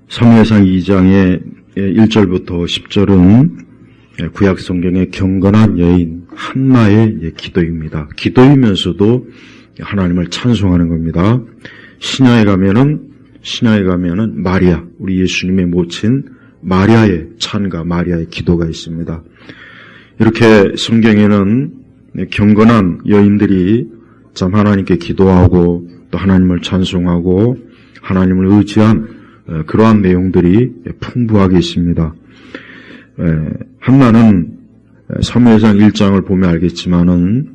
사무엘상 2장의 1절부터 10절은 구약 성경의 경건한 여인 한나의 기도입니다. 기도이면서도 하나님을 찬송하는 겁니다. 신약에 가면은 마리아, 우리 예수님의 모친 마리아의 찬가, 마리아의 기도가 있습니다. 이렇게 성경에는 경건한 여인들이 참 하나님께 기도하고 또 하나님을 찬송하고 하나님을 의지한 그러한 내용들이 풍부하게 있습니다. 한나는 사무엘상 1장을 보면 알겠지만은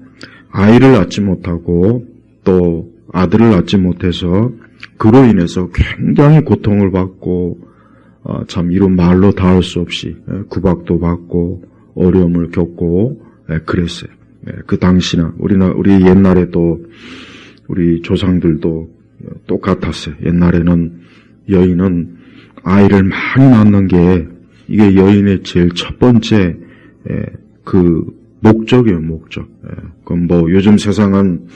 아이를 낳지 못하고 또 아들을 낳지 못해서 그로 인해서 굉장히 고통을 받고 참 이런 말로 닿을 수 없이 구박도 받고 어려움을 겪고 그랬어요. 그 당시나 우리 옛날에 또 우리 조상들도 똑같았어요. 옛날에는 여인은 아이를 많이 낳는 게 이게 여인의 제일 첫 번째 그 목적이에요, 목적. 그럼 요즘 세상은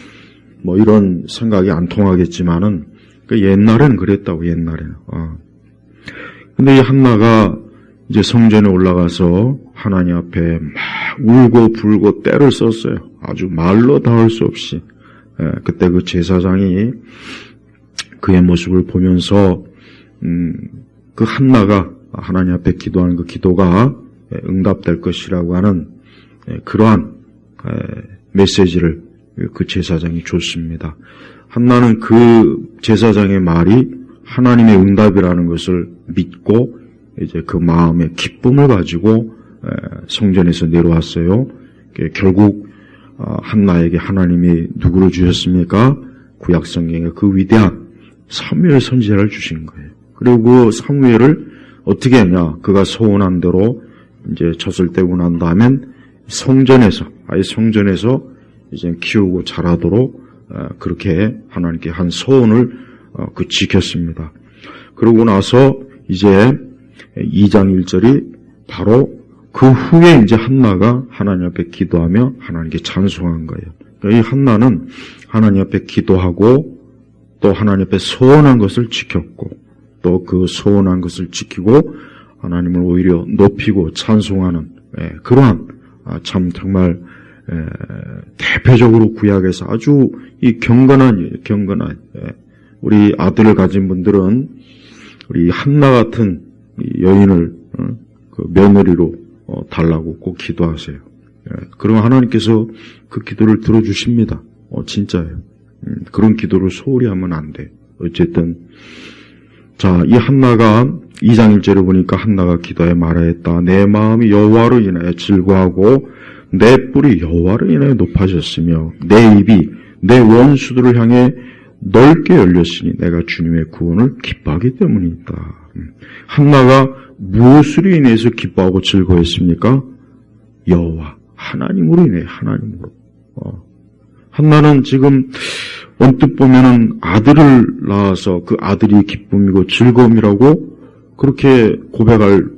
이런 생각이 안 통하겠지만은 그 옛날에는 그랬다고, 옛날에는. 근데 이 한나가 이제 성전에 올라가서 하나님 앞에 막 울고 불고 떼를 썼어요. 아주 말로 닿을 수 없이. 그때 그 제사장이 그의 모습을 보면서 그 한나가 하나님 앞에 기도하는 그 기도가 응답될 것이라고 하는 그러한 메시지를 그 제사장이 줬습니다. 한나는 그 제사장의 말이 하나님의 응답이라는 것을 믿고 이제 그 마음의 기쁨을 가지고 성전에서 내려왔어요. 결국 한나에게 하나님이 누구를 주셨습니까? 구약 성경에 그 위대한 사무엘 선지자를 주신 거예요. 그리고 사무엘을 어떻게 했냐? 그가 소원한 대로 이제 젖을 떼고 난 다음엔 성전에서 이제 키우고 자라도록 그렇게 하나님께 한 소원을 지켰습니다. 그러고 나서 이제 2장 1절이 바로 그 후에 이제 한나가 하나님 앞에 기도하며 하나님께 찬송한 거예요. 이 한나는 하나님 앞에 기도하고 또 하나님 앞에 소원한 것을 지켰고 또 그 소원한 것을 지키고 하나님을 오히려 높이고 찬송하는 그러한 참 정말 대표적으로 구약에서 아주 이 경건한 우리 아들을 가진 분들은 우리 한나 같은 여인을 그 며느리로 달라고 꼭 기도하세요. 그럼 하나님께서 그 기도를 들어주십니다. 진짜예요. 그런 기도를 소홀히 하면 안 돼. 어쨌든 자, 이 한나가 2장 1절에 보니까 한나가 기도에 말하였다. 내 마음이 여호와로 인하여 즐거워하고 내 뿔이 여호와로 인하여 높아졌으며 내 입이 내 원수들을 향해 넓게 열렸으니 내가 주님의 구원을 기뻐하기 때문이다. 한나가 무엇으로 인해서 기뻐하고 즐거워했습니까? 여호와, 하나님으로 인해, 하나님으로. 한나는 지금 언뜻 보면은 아들을 낳아서 그 아들이 기쁨이고 즐거움이라고 그렇게 고백할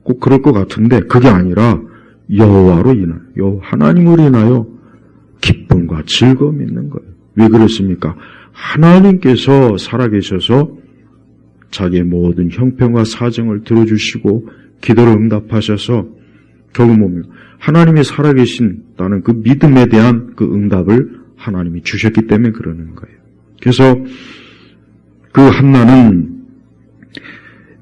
꼭 그럴 것 같은데 그게 아니라 여호와로 인하여, 하나님으로 인하여 기쁨과 즐거움이 있는 거예요. 왜 그렇습니까? 하나님께서 살아계셔서 자기의 모든 형편과 사정을 들어주시고 기도를 응답하셔서 결국 뭡니까? 하나님이 살아계신다는 그 믿음에 대한 그 응답을 하나님이 주셨기 때문에 그러는 거예요. 그래서 그 한나는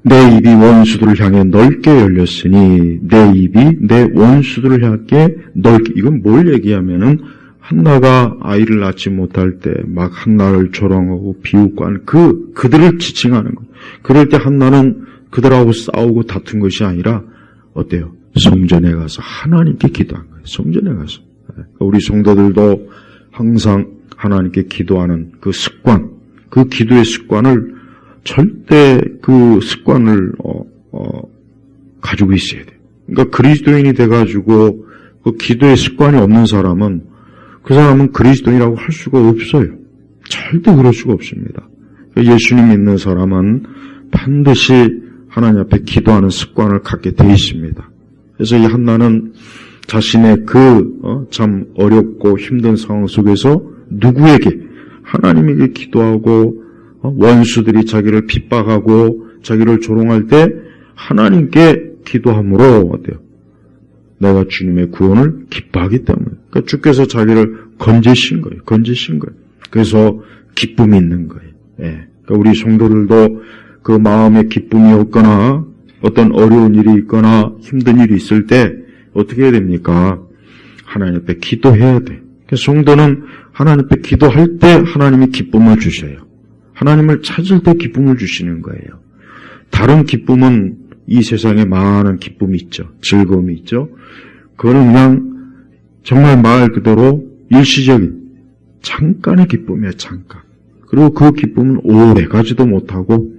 내 입이 원수들을 향해 넓게 열렸으니 내 입이 내 원수들을 향해 넓게, 이건 뭘 얘기하면은 한나가 아이를 낳지 못할 때 막 한나를 조롱하고 비웃고 하는 그들을 지칭하는 것. 그럴 때 한나는 그들하고 싸우고 다툰 것이 아니라 어때요? 성전에 가서 하나님께 기도한 거예요. 성전에 가서. 우리 성도들도 항상 하나님께 기도하는 그 습관, 그 기도의 습관을 절대 그 습관을 가지고 있어야 돼요. 그러니까 그리스도인이 돼가지고 그 기도의 습관이 없는 사람은 그 사람은 그리스도인이라고 할 수가 없어요. 절대 그럴 수가 없습니다. 예수님 믿는 사람은 반드시 하나님 앞에 기도하는 습관을 갖게 돼 있습니다. 그래서 이 한나는 자신의 참 어렵고 힘든 상황 속에서 누구에게? 하나님에게 기도하고 원수들이 자기를 핍박하고 자기를 조롱할 때 하나님께 기도함으로 어때요? 내가 주님의 구원을 기뻐하기 때문에. 그러니까 주께서 자기를 건지신 거예요. 그래서 기쁨이 있는 거예요. 예. 그러니까 우리 성도들도 그 마음에 기쁨이 없거나 어떤 어려운 일이 있거나 힘든 일이 있을 때 어떻게 해야 됩니까? 하나님 앞에 기도해야 돼. 그러니까 성도는 하나님 앞에 기도할 때 하나님이 기쁨을 주셔요. 하나님을 찾을 때 기쁨을 주시는 거예요. 다른 기쁨은 이 세상에 많은 기쁨이 있죠. 즐거움이 있죠. 그거는 그냥 정말 말 그대로 일시적인 잠깐의 기쁨이에요. 잠깐. 그리고 그 기쁨은 오래 가지도 못하고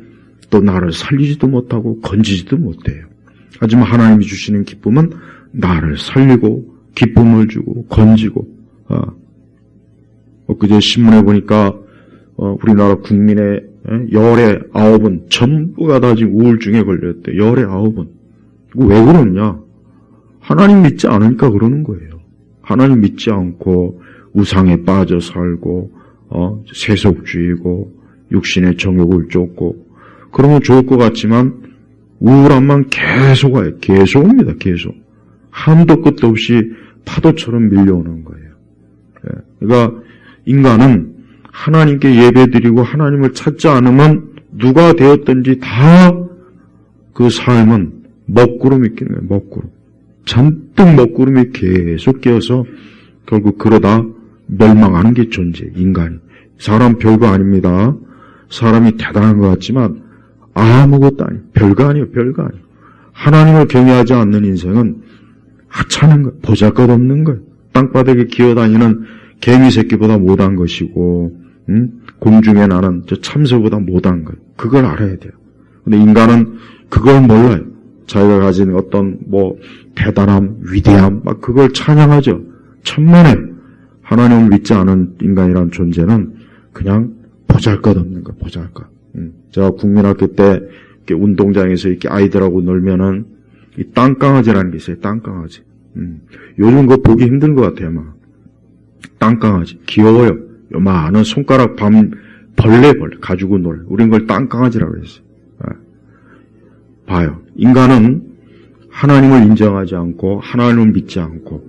또 나를 살리지도 못하고 건지지도 못해요. 하지만 하나님이 주시는 기쁨은 나를 살리고 기쁨을 주고 건지고. 엊그제 신문에 보니까 우리나라 국민의 열의 9은 전부가 다 지금 우울증에 걸렸대. 열의 9은. 왜 그러느냐? 하나님 믿지 않으니까 그러는 거예요. 하나님 믿지 않고 우상에 빠져 살고 세속주의고 육신의 정욕을 쫓고 그러면 좋을 것 같지만 우울함만 계속 와요. 계속 옵니다. 계속. 한도 끝도 없이 파도처럼 밀려오는 거예요. 그러니까 인간은 하나님께 예배드리고 하나님을 찾지 않으면 누가 되었든지 다 그 삶은 먹구름이 끼는 거예요. 먹구름. 잔뜩 먹구름이 계속 끼어서 결국 그러다 멸망하는 게 존재예요. 인간이. 사람 별거 아닙니다. 사람이 대단한 것 같지만 아무것도 아니에요. 별거 아니에요. 하나님을 경외하지 않는 인생은 하찮은 거예요. 보잘것없는 거예요. 땅바닥에 기어다니는 개미 새끼보다 못한 것이고 공중에 나는 저 참새보다 못한 거예요. 그걸 알아야 돼요. 근데 인간은 그걸 몰라요. 자기가 가진 어떤 대단함, 위대함 막 그걸 찬양하죠. 천만에 하나님을 믿지 않은 인간이란 존재는 그냥 보잘것없는 거예요. 보잘것. 제가 국민학교 때 이렇게 운동장에서 이렇게 아이들하고 놀면은 이 땅강아지라는 게 있어요. 땅강아지. 요즘 그거 보기 힘든 것 같아요. 아마. 땅강아지. 귀여워요. 요만한 손가락 벌레 가지고 놀아요. 우린 그걸 땅강아지라고 했어요. 봐요. 인간은 하나님을 인정하지 않고 하나님을 믿지 않고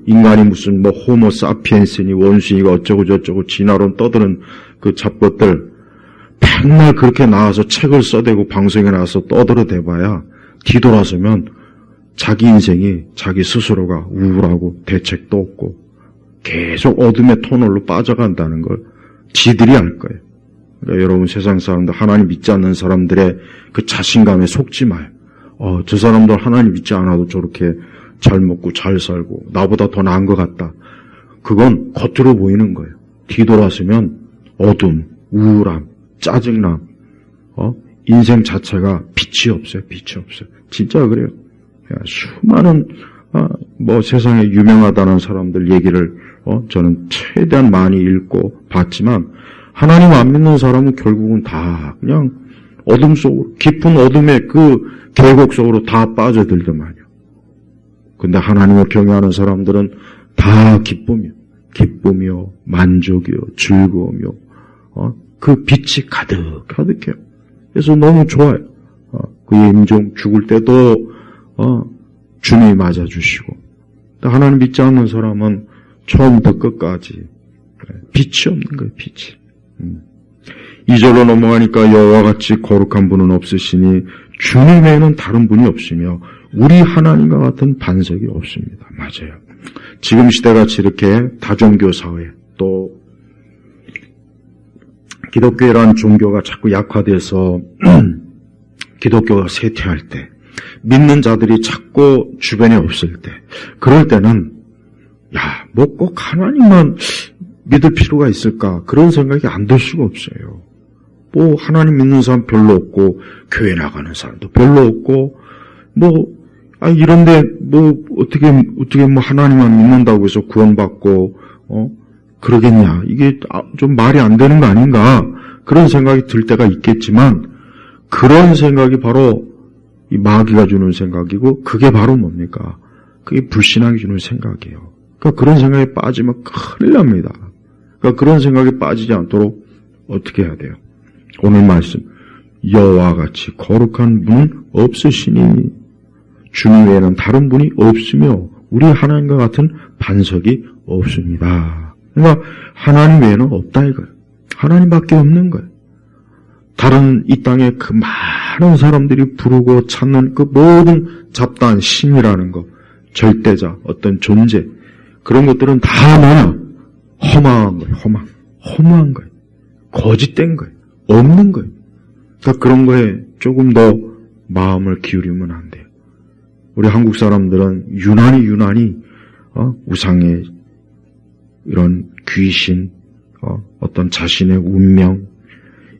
인간이 무슨 호모 사피엔스니 원숭이가 어쩌고 저쩌고 진화론 떠드는 그 잡것들 맨날 그렇게 나와서 책을 써대고 방송에 나와서 떠들어대봐야 뒤돌아서면 자기 인생이 자기 스스로가 우울하고 대책도 없고 계속 어둠의 터널로 빠져간다는 걸 지들이 알 거예요. 그러니까 여러분 세상 사람들 하나님 믿지 않는 사람들의 그 자신감에 속지 마요. 저 사람들 하나님 믿지 않아도 저렇게 잘 먹고 잘 살고 나보다 더 나은 것 같다. 그건 겉으로 보이는 거예요. 뒤돌아서면 어둠, 우울함, 짜증남, 인생 자체가 빛이 없어요. 진짜 그래요. 수많은 세상에 유명하다는 사람들 얘기를 저는 최대한 많이 읽고 봤지만 하나님 안 믿는 사람은 결국은 다 그냥 어둠 속으로 깊은 어둠의 그 계곡 속으로 다 빠져들더만요. 근데 하나님을 경외하는 사람들은 다 기쁨이요, 만족이요, 즐거움이요, 그 빛이 가득해요. 그래서 너무 좋아요. 그의 임종 죽을 때도 주님이 맞아주시고, 하나님 믿지 않는 사람은 처음부터 끝까지 빛이 없는 거예요. 빛이. 2절로 넘어가니까 여호와 같이 거룩한 분은 없으시니 주님 외에는 다른 분이 없으며 우리 하나님과 같은 반석이 없습니다. 맞아요. 지금 시대같이 이렇게 다종교 사회 또 기독교라는 종교가 자꾸 약화돼서 기독교가 쇠퇴할 때 믿는 자들이 자꾸 주변에 없을 때 그럴 때는 꼭 하나님만 믿을 필요가 있을까 그런 생각이 안 들 수가 없어요. 하나님 믿는 사람 별로 없고 교회 나가는 사람도 별로 없고 이런데 어떻게 하나님만 믿는다고 해서 구원받고 그러겠냐 이게 좀 말이 안 되는 거 아닌가 그런 생각이 들 때가 있겠지만 그런 생각이 바로 이 마귀가 주는 생각이고 그게 바로 뭡니까? 그게 불신앙이 주는 생각이에요. 그러니까 그런 생각에 빠지면 큰일 납니다. 그러니까 그런 생각에 빠지지 않도록 어떻게 해야 돼요? 오늘 말씀, 여호와 같이 거룩한 분은 없으시니 주님 외에는 다른 분이 없으며 우리 하나님과 같은 반석이 없습니다. 그러니까 하나님 외에는 없다 이거예요. 하나님밖에 없는 거예요. 다른 이 땅에 그 많은 사람들이 부르고 찾는 그 모든 잡다한 신이라는 것, 절대자, 어떤 존재, 그런 것들은 다 뭐냐? 허망한 거예요. 허무한 거예요. 거짓된 거예요. 없는 거예요. 그러니까 그런 거에 조금 더 마음을 기울이면 안 돼요. 우리 한국 사람들은 유난히 우상의 이런 귀신, 어떤 자신의 운명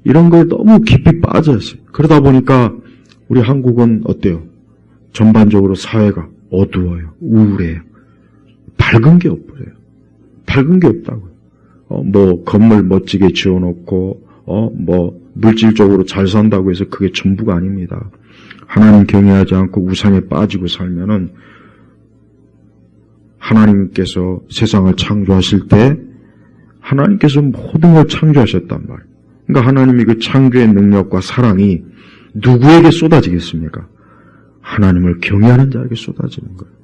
이런 거에 너무 깊이 빠져있어요. 그러다 보니까 우리 한국은 어때요? 전반적으로 사회가 어두워요. 우울해요. 밝은 게 없어요. 밝은 게 없다고요. 뭐 건물 멋지게 지어놓고 물질적으로 잘 산다고 해서 그게 전부가 아닙니다. 하나님 경외하지 않고 우상에 빠지고 살면은 하나님께서 세상을 창조하실 때 하나님께서 모든 걸 창조하셨단 말이에요. 그러니까 하나님이 그 창조의 능력과 사랑이 누구에게 쏟아지겠습니까? 하나님을 경외하는 자에게 쏟아지는 거예요.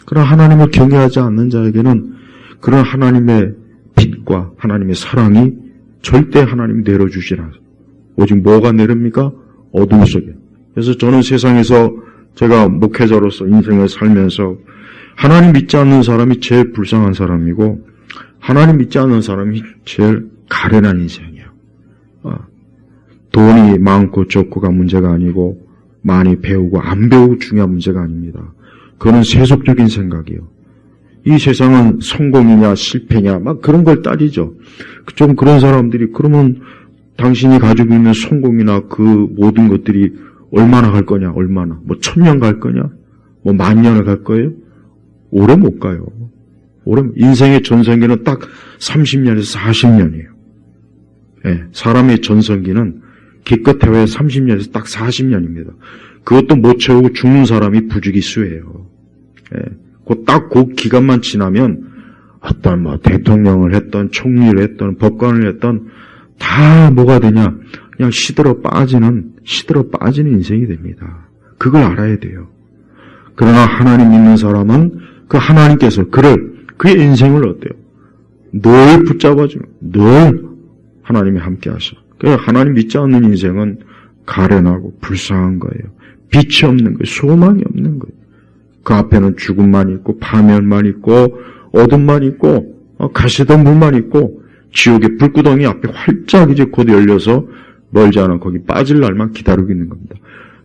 그러나 하나님을 경외하지 않는 자에게는 그런 하나님의 빛과 하나님의 사랑이 절대 하나님이 내려주지 않아요. 오직 뭐가 내립니까? 어둠 속에. 그래서 저는 세상에서 제가 목회자로서 인생을 살면서 하나님 믿지 않는 사람이 제일 불쌍한 사람이고 하나님 믿지 않는 사람이 제일 가련한 인생이에요. 돈이 많고 적고가 문제가 아니고 많이 배우고 안 배우고 중요한 문제가 아닙니다. 그거는 세속적인 생각이에요. 이 세상은 성공이냐 실패냐 막 그런 걸 따지죠. 좀 그런 사람들이 그러면 당신이 가지고 있는 성공이나 그 모든 것들이 얼마나 갈 거냐, 얼마나. 뭐 1000년 갈 거냐, 뭐 10,000년을 갈 거예요? 오래 못 가요. 인생의 전성기는 딱 30년에서 40년이에요. 예, 사람의 전성기는 기껏해야 30년에서 딱 40년입니다. 그것도 못 채우고 죽는 사람이 부주기수예요. 예, 그 기간만 지나면 어떤 뭐 대통령을 했던, 총리를 했던, 법관을 했던 다 뭐가 되냐? 그냥 시들어 빠지는 인생이 됩니다. 그걸 알아야 돼요. 그러나 하나님 믿는 사람은 그 하나님께서 그의 인생을 어때요? 늘 붙잡아주는, 늘 하나님이 함께 하셔. 그래서 하나님 믿지 않는 인생은 가련하고 불쌍한 거예요. 빛이 없는 거예요. 소망이 없는 거예요. 그 앞에는 죽음만 있고 파멸만 있고 어둠만 있고 가시덤불만 있고 지옥의 불구덩이 앞에 활짝 이제 곧 열려서 멀지 않아 거기 빠질 날만 기다리고 있는 겁니다.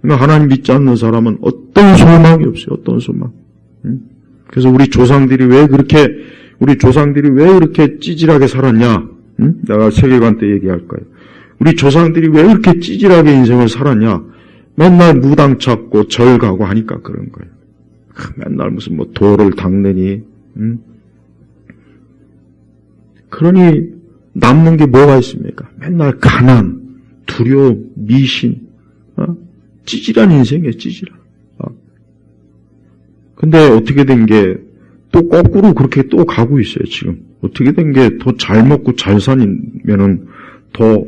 그러니까 하나님 믿지 않는 사람은 어떤 소망이 없어요. 어떤 소망. 그래서 우리 조상들이 왜 이렇게 찌질하게 살았냐? 내가 세계관 때 얘기할 거예요. 우리 조상들이 왜 이렇게 찌질하게 인생을 살았냐? 맨날 무당 찾고 절 가고 하니까 그런 거예요. 맨날 무슨 뭐 돌을 닦느니, 그러니 남는 게 뭐가 있습니까? 맨날 가난, 두려움, 미신, 찌질한 인생이에요, 찌질한. 근데 어떻게 된 게 또 거꾸로 그렇게 또 가고 있어요, 지금. 어떻게 된 게 더 잘 먹고 잘 사면은 더,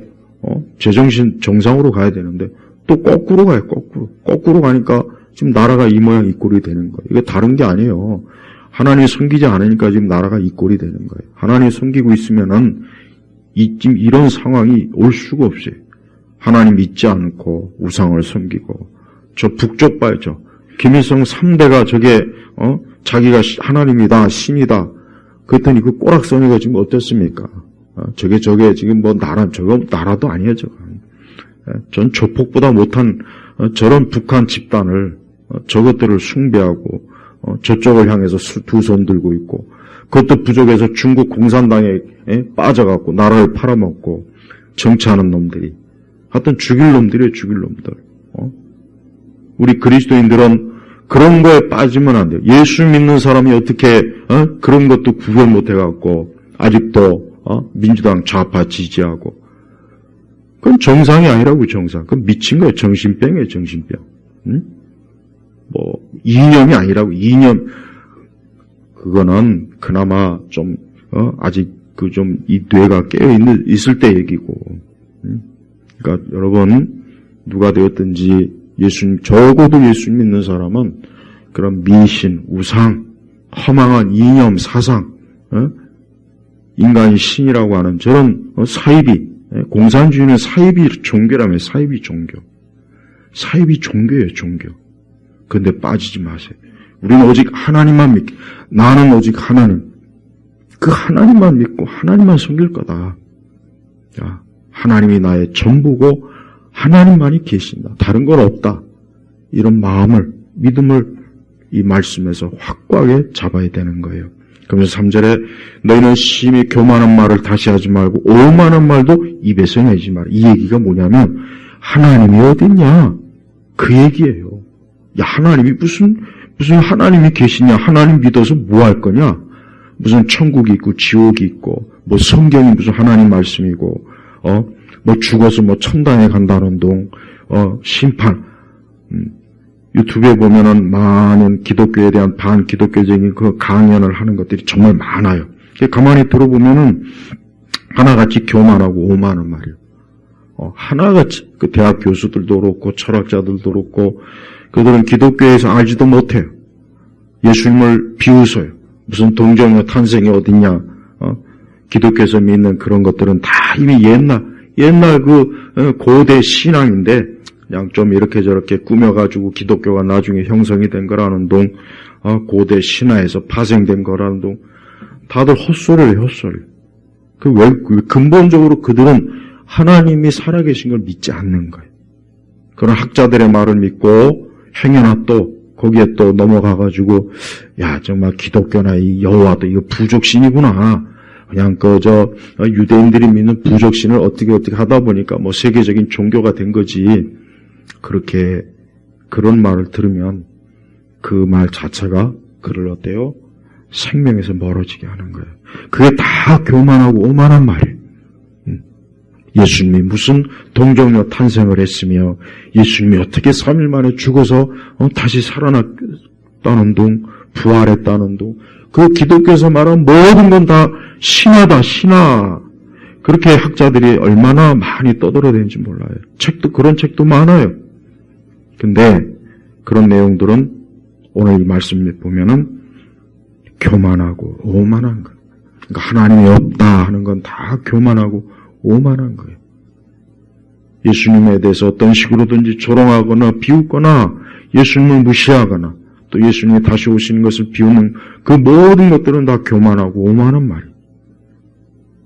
제정신 정상으로 가야 되는데 또 거꾸로 가요, 거꾸로 가니까 지금 나라가 이 모양 이 꼴이 되는 거예요. 이게 다른 게 아니에요. 하나님 섬기지 않으니까 지금 나라가 이 꼴이 되는 거예요. 하나님 섬기고 있으면은 지금 이런 상황이 올 수가 없어요. 하나님 믿지 않고 우상을 섬기고 저 북쪽 봐야죠. 김일성 3대가 저게 자기가 하나님이다 신이다 그랬더니 그 꼬락서니가 지금 어떻습니까? 저게 지금 뭐 저거 나라도 아니에요. 전 조폭보다 못한 저런 북한 집단을 저것들을 숭배하고 저쪽을 향해서 두 손 들고 있고 그것도 부족해서 중국 공산당에 빠져갖고 나라를 팔아먹고 정치하는 놈들이 하여튼 죽일 놈들이에요. 죽일 놈들. 우리 그리스도인들은 그런 거에 빠지면 안 돼요. 예수 믿는 사람이 어떻게 그런 것도 구별 못해갖고 아직도 민주당 좌파 지지하고 그건 정상이 아니라고 정상. 그건 미친 거예요. 정신병이에요. 정신병. 뭐 이념이 아니라고 이념. 그거는 그나마 좀 아직 그 좀 이 뇌가 깨어 있을 때 얘기고. 그러니까 여러분 누가 되었든지 적어도 예수 믿는 사람은 그런 미신, 우상, 허망한 이념, 사상, 인간이 신이라고 하는 저런 사이비, 공산주의는 사이비 종교라며. 사이비 종교. 사이비 종교예요, 종교. 그런데 빠지지 마세요. 우리는 오직 하나님만 믿고, 나는 오직 하나님. 그 하나님만 믿고 하나님만 섬길 거다. 자, 하나님이 나의 전부고 하나님만이 계신다. 다른 건 없다. 이런 마음을, 믿음을 이 말씀에서 확고하게 잡아야 되는 거예요. 그러면서 3절에 너희는 심히 교만한 말을 다시 하지 말고 오만한 말도 입에서 내지 마라. 이 얘기가 뭐냐면 하나님이 어딨냐? 그 얘기예요. 야, 하나님이 무슨 하나님이 계시냐? 하나님 믿어서 뭐 할 거냐? 무슨 천국이 있고 지옥이 있고 뭐 성경이 무슨 하나님 말씀이고 뭐 죽어서 뭐 천당에 간다는 동 심판. 유튜브에 보면은 많은 기독교에 대한 반기독교적인 그 강연을 하는 것들이 정말 많아요. 가만히 들어보면은 하나같이 교만하고 오만한 말이에요. 하나같이 그 대학 교수들도 그렇고 철학자들도 그렇고 그들은 기독교에서 알지도 못해요. 예수님을 비웃어요. 무슨 동정의 탄생이 어딨냐? 기독교에서 믿는 그런 것들은 다 이미 옛날 그 고대 신앙인데 그냥 좀 이렇게 저렇게 꾸며가지고 기독교가 나중에 형성이 된 거라는 동, 고대 신화에서 파생된 거라는 동, 다들 헛소리예요, 헛소리. 근본적으로 그들은 하나님이 살아계신 걸 믿지 않는 거예요. 그런 학자들의 말을 믿고 행여나 또 거기에 또 넘어가가지고 야 정말 기독교나 이 여호와도 이거 부족신이구나. 그냥 유대인들이 믿는 부족신을 어떻게 하다 보니까 뭐 세계적인 종교가 된 거지. 그렇게 그런 말을 들으면 그 말 자체가 그를 어때요? 생명에서 멀어지게 하는 거예요. 그게 다 교만하고 오만한 말이에요. 예수님이 무슨 동정녀 탄생을 했으며 예수님이 어떻게 3일 만에 죽어서 다시 살아났다는 동, 부활했다는 동, 그 기독교에서 말하는 모든 건 다 신화다, 신화. 그렇게 학자들이 얼마나 많이 떠들어대는지 몰라요. 그런 책도 많아요. 근데 그런 내용들은 오늘 이 말씀을 보면은 교만하고 오만한 거예요. 그러니까 하나님이 없다 하는 건 다 교만하고 오만한 거예요. 예수님에 대해서 어떤 식으로든지 조롱하거나 비웃거나 예수님을 무시하거나 또 예수님이 다시 오시는 것을 비우는 그 모든 것들은 다 교만하고 오만한 말이에요.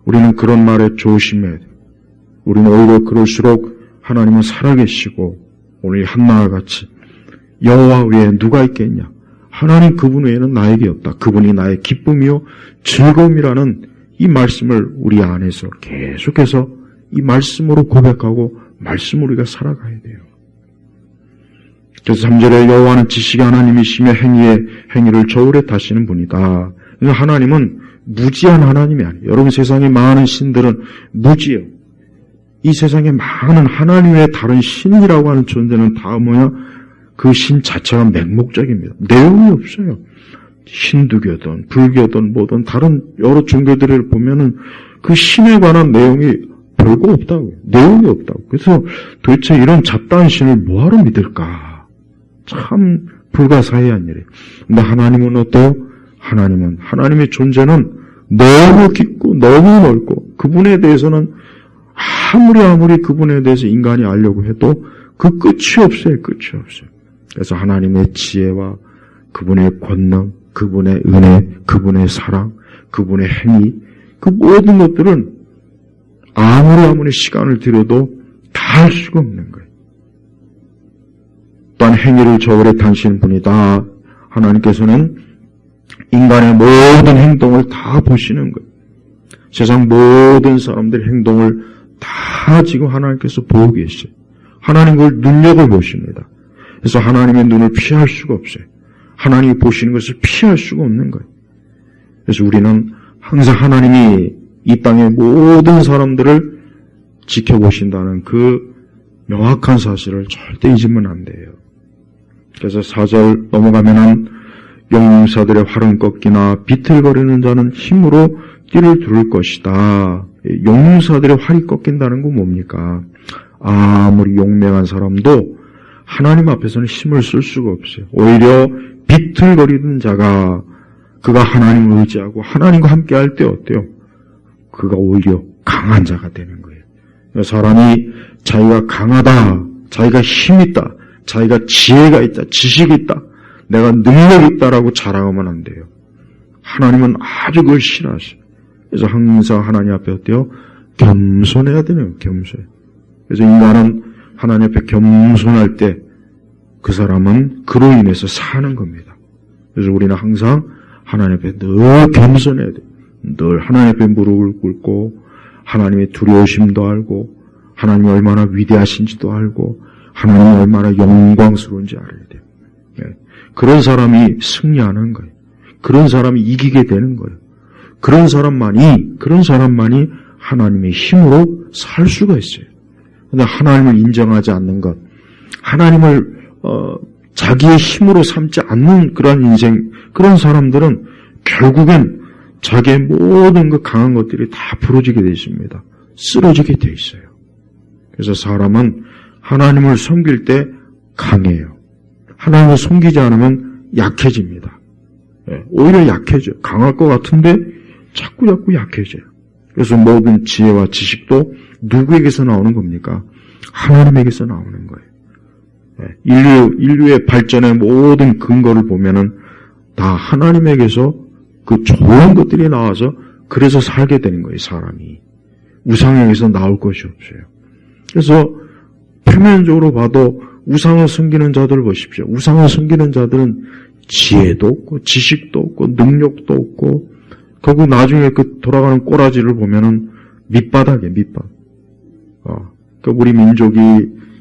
우리는 그런 말에 조심해야 돼요. 우리는 오히려 그럴수록 하나님은 살아계시고 오늘 한나와 같이 여호와 외에 누가 있겠냐? 하나님 그분 외에는 나에게 없다. 그분이 나의 기쁨이요 즐거움이라는 이 말씀을 우리 안에서 계속해서 이 말씀으로 고백하고 말씀으로 우리가 살아가야 돼요. 그래서 3절에 여호와는 지식의 하나님이시며 행위를 저울에 타시는 분이다. 그러니까 하나님은 무지한 하나님이 아니에요. 여러분 세상의 많은 신들은 무지예요. 이 세상에 많은 하나님 외에 다른 신이라고 하는 존재는 다 뭐냐? 그 신 자체가 맹목적입니다. 내용이 없어요. 힌두교든 불교든 뭐든 다른 여러 종교들을 보면은 그 신에 관한 내용이 별거 없다고요. 내용이 없다고. 그래서 도대체 이런 잡다한 신을 뭐하러 믿을까? 참 불가사의한 일이에요. 근데 하나님은 어때요? 하나님의 존재는 너무 깊고 너무 넓고 그분에 대해서는 아무리 그분에 대해서 인간이 알려고 해도 그 끝이 없어요. 끝이 없어요. 그래서 하나님의 지혜와 그분의 권능, 그분의 은혜, 그분의 사랑, 그분의 행위, 그 모든 것들은 아무리 시간을 들여도 다 할 수가 없는 거예요. 또한 행위를 저울에 타시는 분이다. 하나님께서는 인간의 모든 행동을 다 보시는 거예요. 세상 모든 사람들의 행동을 다 지금 하나님께서 보고 계셔요. 하나님 그걸 눈여겨보십니다. 그래서 하나님의 눈을 피할 수가 없어요. 하나님이 보시는 것을 피할 수가 없는 거예요. 그래서 우리는 항상 하나님이 이 땅의 모든 사람들을 지켜보신다는 그 명확한 사실을 절대 잊으면 안 돼요. 그래서 4절 넘어가면은 용사들의 활은 꺾이나 비틀거리는 자는 힘으로 띠를 두를 것이다. 용사들의 활이 꺾인다는 건 뭡니까? 아무리 용맹한 사람도 하나님 앞에서는 힘을 쓸 수가 없어요. 오히려 비틀거리는 자가 그가 하나님을 의지하고 하나님과 함께 할 때 어때요? 그가 오히려 강한 자가 되는 거예요. 사람이 자기가 강하다, 자기가 힘이 있다, 자기가 지혜가 있다, 지식이 있다, 내가 능력이 있다라고 자랑하면 안 돼요. 하나님은 아주 그걸 싫어하셔요. 그래서 항상 하나님 앞에 어때요? 겸손해야 되네요. 겸손. 그래서 인간은 하나님 앞에 겸손할 때 그 사람은 그로 인해서 사는 겁니다. 그래서 우리는 항상 하나님 앞에 늘 겸손해야 돼요. 늘 하나님 앞에 무릎을 꿇고 하나님의 두려우심도 알고 하나님이 얼마나 위대하신지도 알고 하나님이 얼마나 영광스러운지 알아야 돼요. 네. 그런 사람이 승리하는 거예요. 그런 사람이 이기게 되는 거예요. 그런 사람만이 하나님의 힘으로 살 수가 있어요. 그런데 하나님을 인정하지 않는 것, 하나님을 자기의 힘으로 삼지 않는 그런 인생, 그런 사람들은 결국엔 자기의 모든 그 강한 것들이 다 부러지게 되어 있습니다. 쓰러지게 되어 있어요. 그래서 사람은 하나님을 섬길 때 강해요. 하나님을 섬기지 않으면 약해집니다. 오히려 약해져요. 강할 것 같은데 자꾸 약해져요. 그래서 모든 지혜와 지식도 누구에게서 나오는 겁니까? 하나님에게서 나오는 거예요. 인류의 발전의 모든 근거를 보면은 다 하나님에게서 그 좋은 것들이 나와서 그래서 살게 되는 거예요, 사람이. 우상에게서 나올 것이 없어요. 그래서 표면적으로 봐도 우상을 섬기는 자들을 보십시오. 우상을 섬기는 자들은 지혜도 없고 지식도 없고 능력도 없고 결국 나중에 그 돌아가는 꼬라지를 보면은 밑바닥이에요, 밑바닥. 그러니까 우리 민족이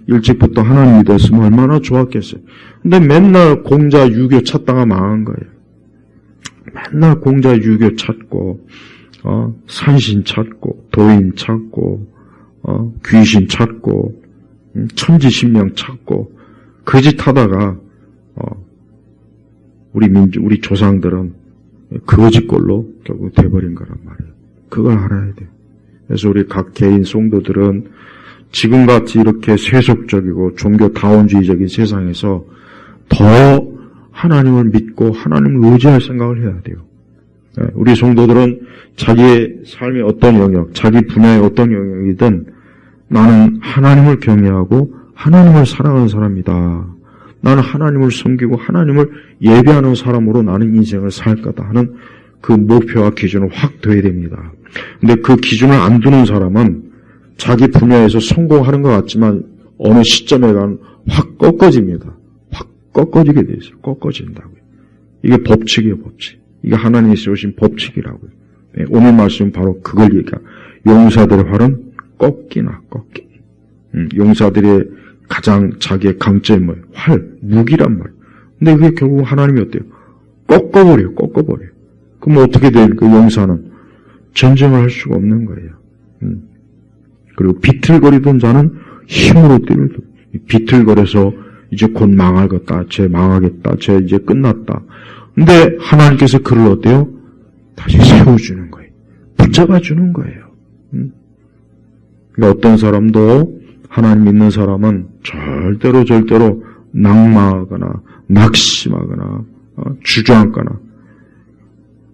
일찍부터 하나님 믿었으면 얼마나 좋았겠어요. 근데 맨날 공자 유교 찾다가 망한 거예요. 맨날 공자 유교 찾고, 산신 찾고, 도인 찾고, 귀신 찾고, 천지신명 찾고, 그 짓 하다가, 우리 조상들은 거짓골로 결국 돼버린 거란 말이에요. 그걸 알아야 돼요. 그래서 우리 각 개인 성도들은 지금같이 이렇게 세속적이고 종교다원주의적인 세상에서 더 하나님을 믿고 하나님을 의지할 생각을 해야 돼요. 우리 성도들은 자기의 삶의 어떤 영역, 자기 분야의 어떤 영역이든 나는 하나님을 경외하고 하나님을 사랑하는 사람이다. 나는 하나님을 섬기고 하나님을 예배하는 사람으로 나는 인생을 살 거다 하는 그 목표와 기준을 확 둬야 됩니다. 근데 그 기준을 안 두는 사람은 자기 분야에서 성공하는 것 같지만 어느 시점에 가면 확 꺾어집니다. 확 꺾어지게 돼 있어요. 꺾어진다고요. 이게 법칙이에요, 법칙. 이게 하나님이 세우신 법칙이라고요. 네, 오늘 말씀은 바로 그걸 얘기해요. 용사들의 활은 꺾이나 꺾이. 용사들의 가장 자기의 강점이 뭐예요? 활, 무기란 말이에요. 근데 그게 결국 하나님이 어때요? 꺾어버려요. 그럼 어떻게 돼요? 그 용사는 전쟁을 할 수가 없는 거예요. 그리고 비틀거리던 자는 힘으로 띠를 두. 비틀거려서 이제 곧 망할 것다. 쟤 망하겠다. 쟤 이제 끝났다. 근데 하나님께서 그를 어때요? 다시 세워주는 거예요. 붙잡아주는 거예요. 그러니까 어떤 사람도 하나님 믿는 사람은 절대로 낙마하거나 낙심하거나 주저앉거나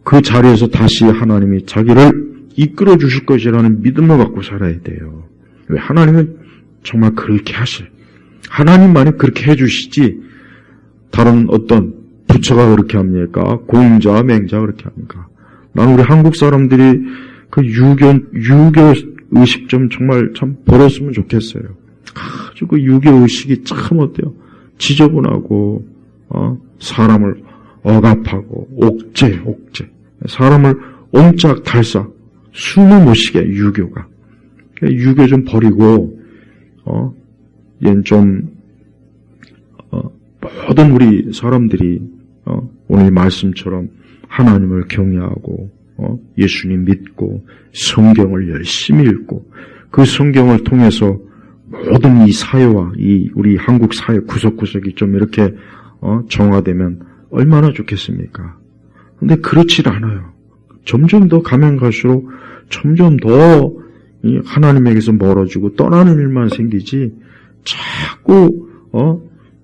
그 자리에서 다시 하나님이 자기를 이끌어 주실 것이라는 믿음을 갖고 살아야 돼요. 왜? 하나님은 정말 그렇게 하셔요. 하나님만이 그렇게 해주시지 다른 어떤 부처가 그렇게 합니까? 공자, 맹자 그렇게 합니까? 난 우리 한국 사람들이 그 유교 의식 좀 정말 참 버렸으면 좋겠어요. 아주 그 유교 의식이 참 어때요? 지저분하고 사람을 억압하고 옥죄 사람을 옴짝달싹 숨을 못 쉬게 유교가. 유교 좀 버리고 얘는 좀 모든 우리 사람들이 오늘 말씀처럼 하나님을 경외하고 예수님 믿고 성경을 열심히 읽고 그 성경을 통해서 모든 이 사회와 이 우리 한국 사회 구석구석이 좀 이렇게 정화되면 얼마나 좋겠습니까? 근데 그렇지 않아요. 점점 더 가면 갈수록 점점 더 이 하나님에게서 멀어지고 떠나는 일만 생기지, 자꾸,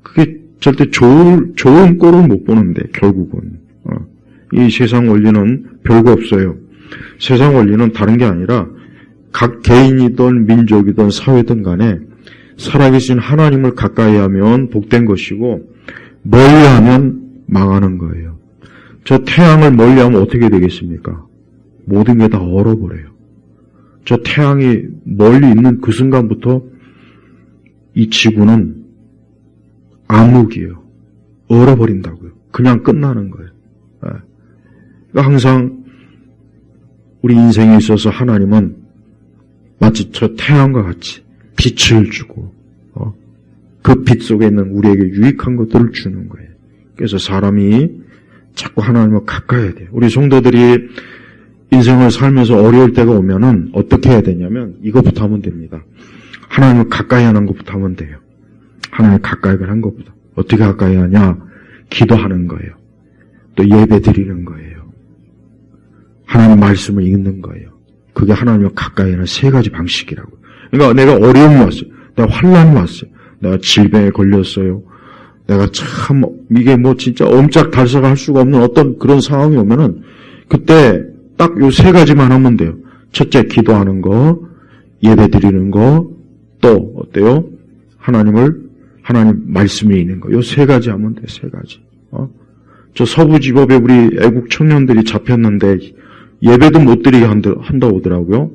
그게 절대 좋은 꼴을 못 보는데, 결국은. 이 세상 원리는 별거 없어요. 세상 원리는 다른 게 아니라, 각 개인이든 민족이든 사회든 간에 살아계신 하나님을 가까이 하면 복된 것이고, 멀리하면 망하는 거예요. 저 태양을 멀리하면 어떻게 되겠습니까? 모든 게 다 얼어버려요. 저 태양이 멀리 있는 그 순간부터 이 지구는 암흑이에요. 얼어버린다고요. 그냥 끝나는 거예요. 그러니까 항상 우리 인생에 있어서 하나님은 마치 저 태양과 같이 빛을 주고 그 빛 속에 있는 우리에게 유익한 것들을 주는 거예요. 그래서 사람이 자꾸 하나님을 가까이 해야 돼요. 우리 성도들이 인생을 살면서 어려울 때가 오면은 어떻게 해야 되냐면 이것부터 하면 됩니다. 하나님을 가까이 하는 것부터 하면 돼요. 하나님을 가까이 하는 것보다. 어떻게 가까이 하냐? 기도하는 거예요. 또 예배 드리는 거예요. 하나님 말씀을 읽는 거예요. 그게 하나님을 가까이 하는 세 가지 방식이라고. 그러니까 내가 어려움이 왔어요. 내가 환난이 왔어요. 내가 질병에 걸렸어요. 내가 참 이게 뭐 진짜 옴짝달싹할 수가 없는 어떤 그런 상황이 오면은 그때 딱 요 세 가지만 하면 돼요. 첫째, 기도하는 거, 예배 드리는 거, 또 어때요? 하나님 말씀이 있는 거. 요 세 가지 하면 돼요. 세 가지. 저 서부지법에 우리 애국 청년들이 잡혔는데 예배도 못 드리게 한다고 하더라고요.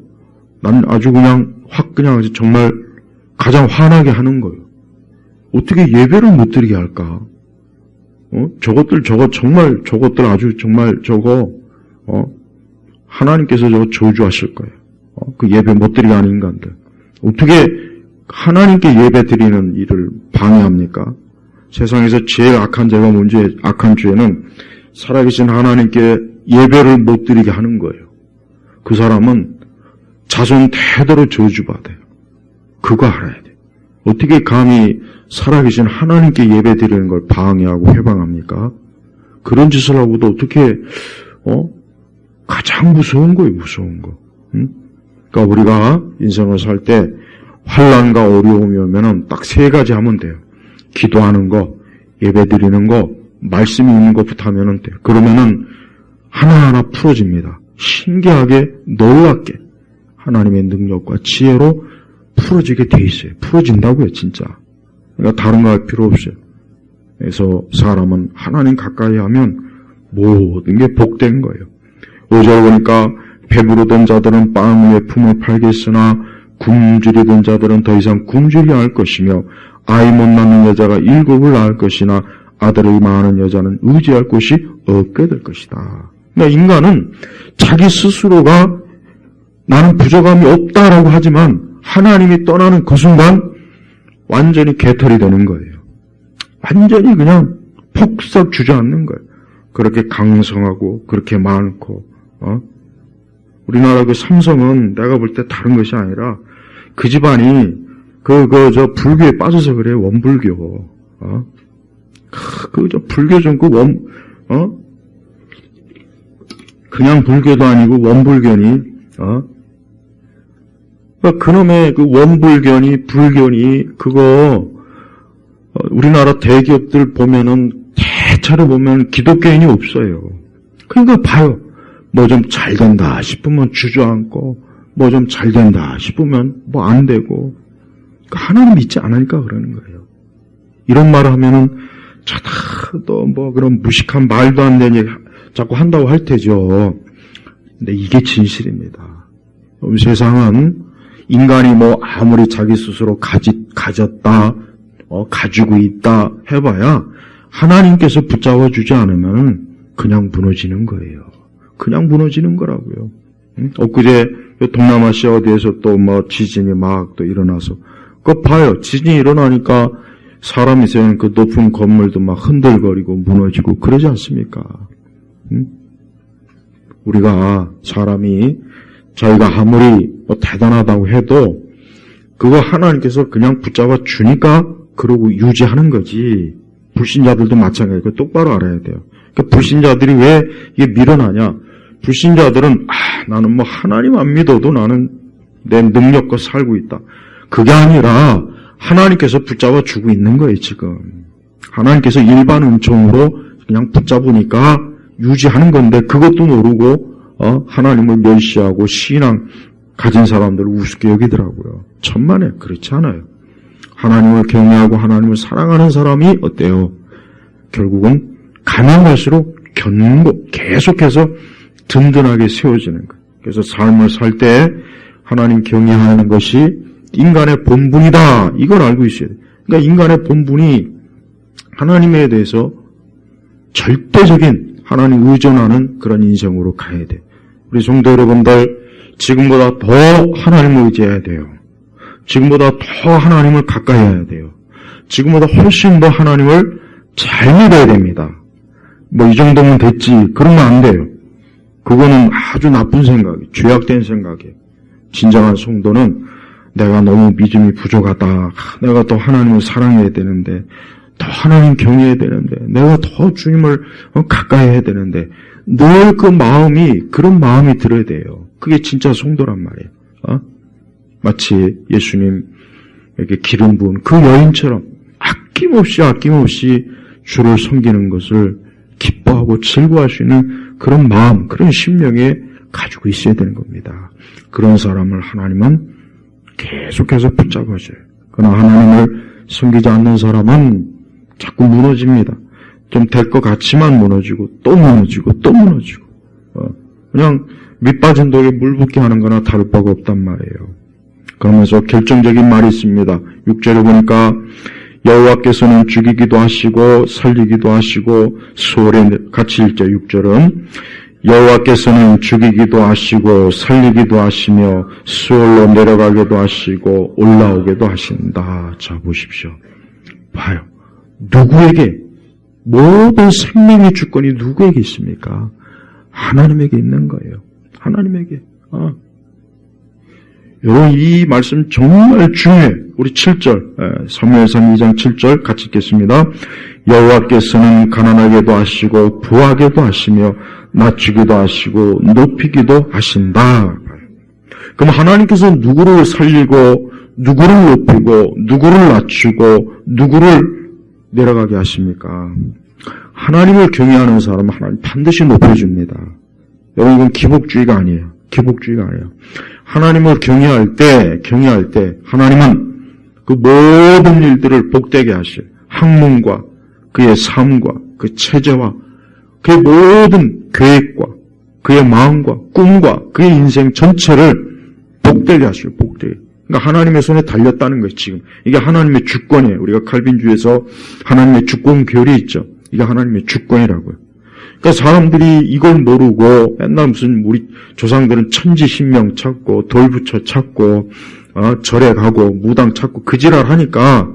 난 아주 그냥 그냥 정말 가장 화나게 하는 거예요. 어떻게 예배를 못 드리게 할까? 저것들 아주 정말 하나님께서 저거 저주하실 거예요. 그 예배 못 드리게 하는 인간들. 어떻게 하나님께 예배 드리는 일을 방해합니까? 세상에서 제일 악한 죄가 뭔지, 악한 죄는 살아계신 하나님께 예배를 못 드리게 하는 거예요. 그 사람은 자손 대대로 저주받아요. 그거 알아야 돼요. 어떻게 감히 살아계신 하나님께 예배 드리는 걸 방해하고 회방합니까? 그런 짓을 하고도 어떻게, 가장 무서운 거예요, 무서운 거. 응? 그러니까 우리가 인생을 살 때 환난과 어려움이 오면은 딱 세 가지 하면 돼요. 기도하는 거, 예배 드리는 거, 말씀이 있는 것부터 하면 돼요. 그러면은 하나하나 풀어집니다. 신기하게, 놀랍게 하나님의 능력과 지혜로 풀어지게 돼 있어요. 풀어진다고요, 진짜. 그러니까 다른 거 할 필요 없어요. 그래서 사람은 하나님 가까이 하면 모든 게 복된 거예요. 5절 보니까 배부르던 자들은 빵 위에 품을 팔겠으나 굶주리던 자들은 더 이상 굶주려 할 것이며 아이 못 낳는 여자가 7을 낳을 것이나 아들을 낳는 여자는 의지할 곳이 없게 될 것이다. 그러니까 인간은 자기 스스로가 나는 부족함이 없다라고 하지만 하나님이 떠나는 그 순간 완전히 개털이 되는 거예요. 완전히 그냥 폭삭 주저앉는 거예요. 그렇게 강성하고 그렇게 많고 우리나라 그 삼성은 내가 볼 때 다른 것이 아니라 그 집안이 저 불교에 빠져서 그래요. 원불교. 저 불교 좀 그냥 불교도 아니고 원불교니 그놈의 그 원불교니 불교니 그거 우리나라 대기업들 보면은 대체로 보면 기독교인이 없어요. 그러니까 봐요. 뭐 좀 잘 된다 싶으면 주저앉고 뭐 좀 잘 된다 싶으면 뭐 안 되고 하나님 믿지 않으니까 그러는 거예요. 이런 말을 하면은 또 뭐 그런 무식한 말도 안 되는 얘기 자꾸 한다고 할 테죠. 근데 이게 진실입니다. 세상은 인간이 뭐 아무리 자기 스스로 가졌다 가지고 있다 해봐야 하나님께서 붙잡아 주지 않으면 그냥 무너지는 거예요. 그냥 무너지는 거라고요. 엊그제 동남아시아 어디에서 또 뭐 지진이 막 또 일어나서 그거 봐요. 지진이 일어나니까 사람이 세운 그 높은 건물도 막 흔들거리고 무너지고 그러지 않습니까? 우리가 사람이 저희가 아무리 뭐 대단하다고 해도 그거 하나님께서 그냥 붙잡아 주니까 그러고 유지하는 거지. 불신자들도 마찬가지고 똑바로 알아야 돼요. 그러니까 불신자들이 왜 이게 밀어나냐? 불신자들은 나는 뭐 하나님 안 믿어도 나는 내 능력과 살고 있다. 그게 아니라 하나님께서 붙잡아 주고 있는 거예요, 지금. 하나님께서 일반 은총으로 그냥 붙잡으니까 유지하는 건데 그것도 모르고 하나님을 멸시하고 신앙 가진 사람들을 우습게 여기더라고요. 천만에 그렇지 않아요. 하나님을 경외하고 하나님을 사랑하는 사람이 어때요? 결국은 가면 갈수록 견고 계속해서 든든하게 세워지는 거예요. 그래서 삶을 살 때 하나님 경외하는 것이 인간의 본분이다. 이걸 알고 있어야 돼요. 그러니까 인간의 본분이 하나님에 대해서 절대적인 하나님 의존하는 그런 인생으로 가야 돼요. 우리 성도 여러분들 지금보다 더 하나님을 의지해야 돼요. 지금보다 더 하나님을 가까이 해야 돼요. 지금보다 훨씬 더 하나님을 잘 믿어야 됩니다. 뭐 이 정도면 됐지 그러면 안 돼요. 그거는 아주 나쁜 생각이에요. 죄악된 생각이에요. 진정한 성도는 내가 너무 믿음이 부족하다. 내가 더 하나님을 사랑해야 되는데 더 하나님 경외해야 되는데 내가 더 주님을 가까이 해야 되는데 늘 그 마음이 그런 마음이 들어야 돼요. 그게 진짜 성도란 말이에요. 마치 예수님에게 기름 부은 그 여인처럼 아낌없이 주를 섬기는 것을 기뻐하고 즐거워할 수 있는 그런 마음, 그런 심령에 가지고 있어야 되는 겁니다. 그런 사람을 하나님은 계속해서 붙잡아줘요. 그러나 하나님을 섬기지 않는 사람은 자꾸 무너집니다. 좀 될 것 같지만 무너지고 또 무너지고 또 무너지고 그냥 밑빠진 독에 물 붓게 하는 거나 다를 바가 없단 말이에요. 그러면서 결정적인 말이 있습니다. 6절에 보니까 여호와께서는 죽이기도 하시고 살리기도 하시고 수월에 같이 읽죠. 6절은 여호와께서는 죽이기도 하시고 살리기도 하시며 수월로 내려가기도 하시고 올라오기도 하신다. 자 보십시오. 봐요. 누구에게 모든 생명의 주권이 누구에게 있습니까? 하나님에게 있는 거예요. 하나님에게. 여러분 이 말씀 정말 중요해요. 우리 7절 사무엘상 2장 7절 같이 읽겠습니다. 여호와께서는 가난하게도 하시고 부하게도 하시며 낮추기도 하시고 높이기도 하신다. 그럼 하나님께서 누구를 살리고 누구를 높이고 누구를 낮추고 누구를 내려가게 하십니까? 하나님을 경외하는 사람은 하나님 반드시 높여줍니다. 여러분 이건 기복주의가 아니에요. 기복주의가 아니에요. 하나님을 경외할 때 하나님은 그 모든 일들을 복되게 하셔요. 학문과 그의 삶과 그 체제와 그의 모든 계획과 그의 마음과 꿈과 그의 인생 전체를 복되게 하셔요. 복되게. 그러니까 하나님의 손에 달렸다는 거예요. 지금 이게 하나님의 주권이에요. 우리가 칼빈주의에서 하나님의 주권 교리 있죠. 이게 하나님의 주권이라고요. 그러니까 사람들이 이걸 모르고 맨날 무슨 우리 조상들은 천지신명 찾고 돌 붙여 찾고 절에 가고 무당 찾고 그 지랄 하니까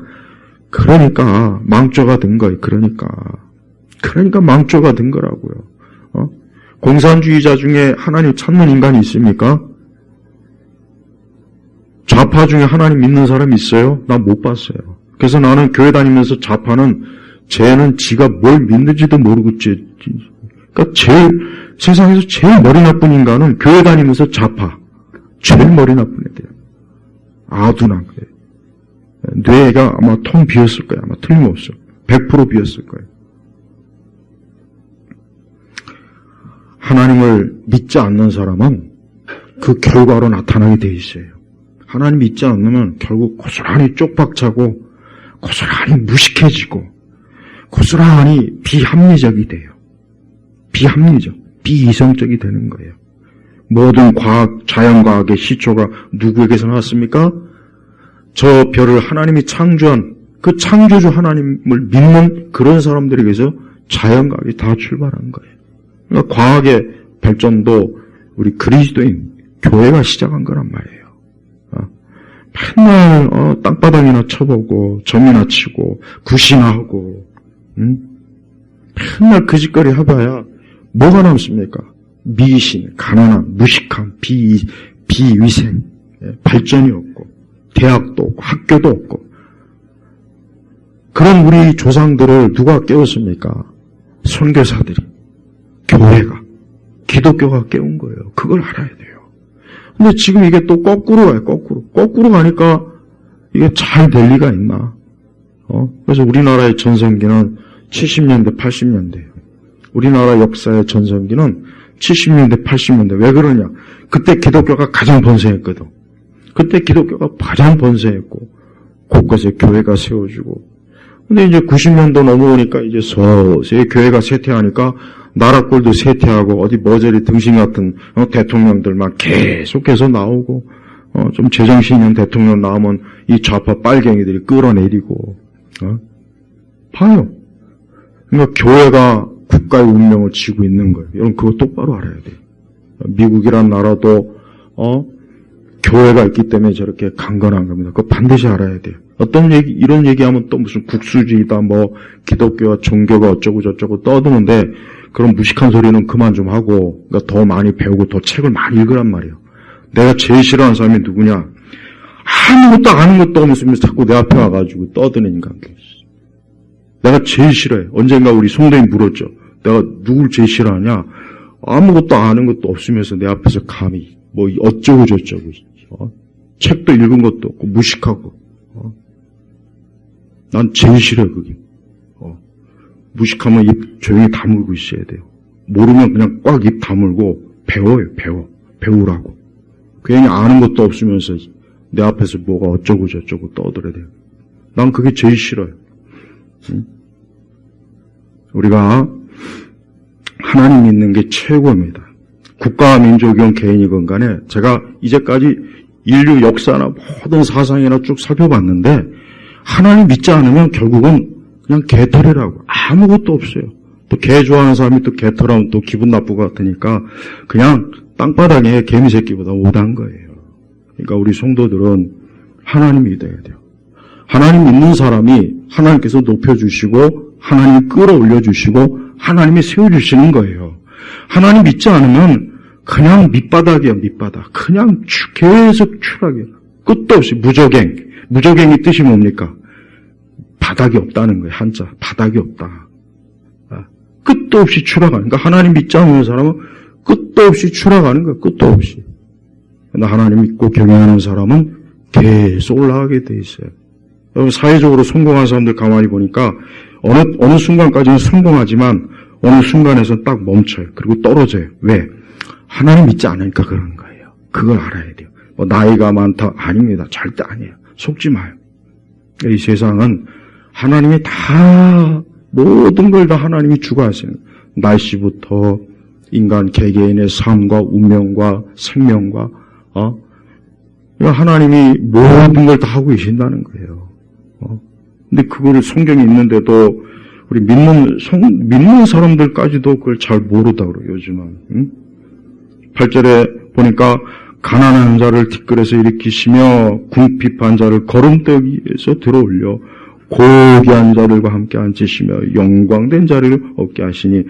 그러니까 망조가 된 거예요. 그러니까 망조가 된 거라고요. 공산주의자 중에 하나님 찾는 인간이 있습니까? 좌파 중에 하나님 믿는 사람이 있어요? 난 못 봤어요. 그래서 나는 교회 다니면서 좌파는 쟤는 지가 뭘 믿는지도 모르고 그러니까 세상에서 제일 머리 나쁜 인간은 교회 다니면서 좌파. 제일 머리 나쁜 애들. 아둔한 거예요. 뇌가 아마 텅 비었을 거예요. 아마 틀림없어. 100% 비었을 거예요. 하나님을 믿지 않는 사람은 그 결과로 나타나게 돼 있어요. 하나님 믿지 않으면 결국 고스란히 쪽박차고 고스란히 무식해지고 고스란히 비합리적이 돼요. 비합리적, 비이성적이 되는 거예요. 모든 과학, 자연과학의 시초가 누구에게서 나왔습니까? 저 별을 하나님이 창조한 그 창조주 하나님을 믿는 그런 사람들에게서 자연과학이 다 출발한 거예요. 그러니까 과학의 발전도 우리 그리스도인 교회가 시작한 거란 말이에요. 맨날 땅바닥이나 쳐보고 점이나 치고 굿이나 하고 맨날 그 짓거리 해봐야 뭐가 남습니까? 미신, 가난함, 무식함, 비위생, 발전이 없고 대학도 없고 학교도 없고 그런 우리 조상들을 누가 깨웠습니까? 선교사들이, 교회가, 기독교가 깨운 거예요. 그걸 알아야 돼요. 근데 지금 이게 또 거꾸로 가요, 거꾸로. 거꾸로 가니까 이게 잘 될 리가 있나? 그래서 우리나라의 전성기는 70년대, 80년대예요. 우리나라 역사의 전성기는 70년대, 80년대. 왜 그러냐? 그때 기독교가 가장 번성했거든. 그때 기독교가 가장 번성했고, 곳곳에 교회가 세워지고. 근데 이제 90년도 넘어오니까 이제 서서히 교회가 쇠퇴하니까 나라꼴도 쇠퇴하고 어디 머저리 등신 같은 대통령들만 계속해서 나오고, 좀 제정신 있는 대통령 나오면 이 좌파 빨갱이들이 끌어내리고, 봐요. 그러니까 교회가 국가의 운명을 쥐고 있는 거예요. 여러분 그거 똑바로 알아야 돼요. 미국이란 나라도 교회가 있기 때문에 저렇게 강건한 겁니다. 그거 반드시 알아야 돼요. 어떤 얘기, 이런 얘기하면 또 무슨 국수주의다, 뭐 기독교와 종교가 어쩌고 저쩌고 떠드는데 그런 무식한 소리는 그만 좀 하고, 그러니까 더 많이 배우고 더 책을 많이 읽으란 말이에요. 내가 제일 싫어하는 사람이 누구냐? 아무것도 아는 것도 없으면서 자꾸 내 앞에 와가지고 떠드는 인간들. 내가 제일 싫어해. 언젠가 우리 송도인 물었죠. 내가 누굴 제일 싫어하냐? 아무것도 아는 것도 없으면서 내 앞에서 감히 뭐 어쩌고 저쩌고, 책도 읽은 것도 없고 무식하고, 난 제일 싫어 그게. 무식하면 입 조용히 다물고 있어야 돼요. 모르면 그냥 꽉 입 다물고 배워요. 배우라고. 괜히 아는 것도 없으면서 내 앞에서 뭐가 어쩌고 저쩌고 떠들어야 돼요. 난 그게 제일 싫어요. 우리가 하나님 믿는 게 최고입니다. 국가와 민족이건 개인이건 간에 제가 이제까지 인류 역사나 모든 사상이나 쭉 살펴봤는데 하나님 믿지 않으면 결국은 그냥 개털이라고. 아무것도 없어요. 또 개 좋아하는 사람이 또 개털하면 또 기분 나쁠 것 같으니까 그냥 땅바닥에 개미 새끼보다 못한 거예요. 그러니까 우리 성도들은 하나님 믿어야 돼요. 하나님 믿는 사람이 하나님께서 높여주시고 하나님이 끌어올려주시고 하나님이 세워주시는 거예요. 하나님 믿지 않으면 그냥 밑바닥이에요. 밑바닥. 그냥 계속 추락이에요. 끝도 없이 무적행. 무적행의 뜻이 뭡니까? 바닥이 없다는 거예요. 한자. 바닥이 없다. 끝도 없이 추락하는. 그러니까 하나님 믿지 않는 사람은 끝도 없이 추락하는 거예요. 끝도 없이. 그런데 하나님 믿고 경외하는 사람은 계속 올라가게 돼 있어요. 여러분 사회적으로 성공한 사람들 가만히 보니까 어느 순간까지는 성공하지만 어느 순간에서 딱 멈춰요. 그리고 떨어져요. 왜? 하나님 믿지 않으니까 그러는 거예요. 그걸 알아야 돼요. 뭐 나이가 많다 아닙니다. 절대 아니에요. 속지 마요. 이 세상은 하나님이 다 모든 걸 다 하나님이 주관하시는 거예요. 날씨부터 인간 개개인의 삶과 운명과 생명과 하나님이 모든 걸 다 하고 계신다는 거예요. 근데 그거를 성경에 있는데도 우리 믿는 사람들까지도 그걸 잘 모르다 그래요, 요즘은. 8절에 보니까 가난한 자를 뒷뜰에서 일으키시며 궁핍한 자를 거름대기에서 들어올려 고귀한 자들과 함께 앉히시며 영광된 자리를 얻게 하시니.